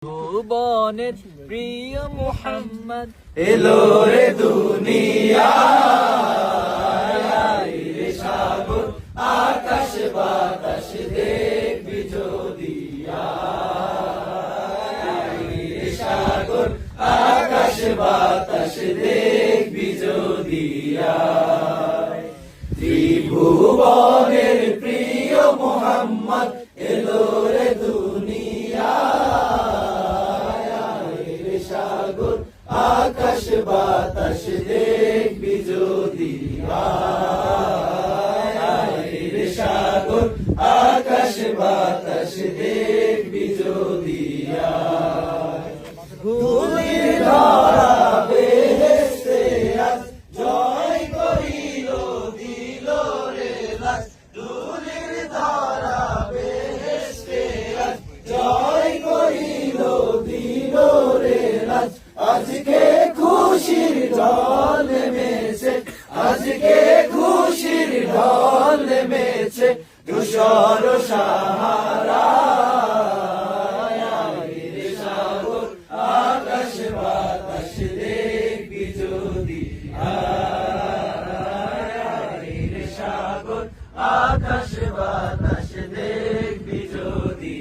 ভুবনের প্রিয় মুহাম্মদ এলো রে দুনিয়ায় রে সাগর আকাশ বাতাস দেখবি যদি রে সাগর আকাশ বাতাস দেখবি যদি ত্রিভুবনের প্রিয় মুহাম্মদ এলো রে দুনিয়ায় রে সাগর আকাশ বাতাস দেখবি যদি রে সাগর আকাশ বাতাস দেখবি যদি ধুলির ধরা বেহেশতে আজ জয় করিল দিল রে লাজ ধুলির ধরা বেহেশতে আজ জয় করিল দিল রে লাজ আজকে খুশির ঢল নেমেছে আজকে খুশির ঢল নেমেছে ধূসর সাহারা রে সাগর আকাশ বাতাস দেখবি যদি রে সাগর আকাশ বাতাস দেখবি যদি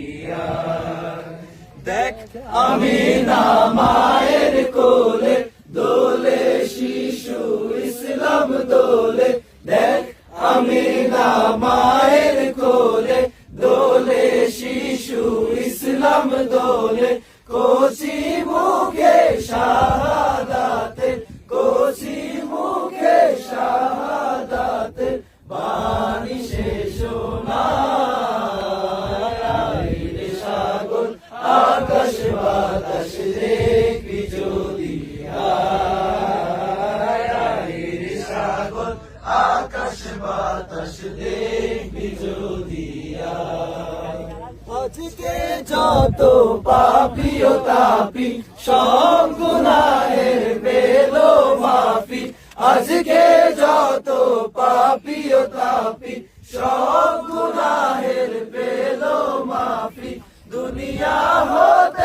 দেখ আমি না মায়ের কোলে দোলে শিশু ইসলাম দোলে দেখ আমি না মায়ের কোলে দোলে শিশু ইসলাম দোলে কচি মুখে শাহাদাতে কচি মুখে শাহাদাতে বাণী শেষ না রে সাগর আকাশ বাতাস দেখবি যদি রে সাগর আকাশ বাতাস দেখবি যদি আজকে যত পাপি ও তাপি সব গুনাহের পেলো মাফি আজকে যত পাপি ও তাপি সব গুনাহের পেলো মাফি দুনিয়া হতে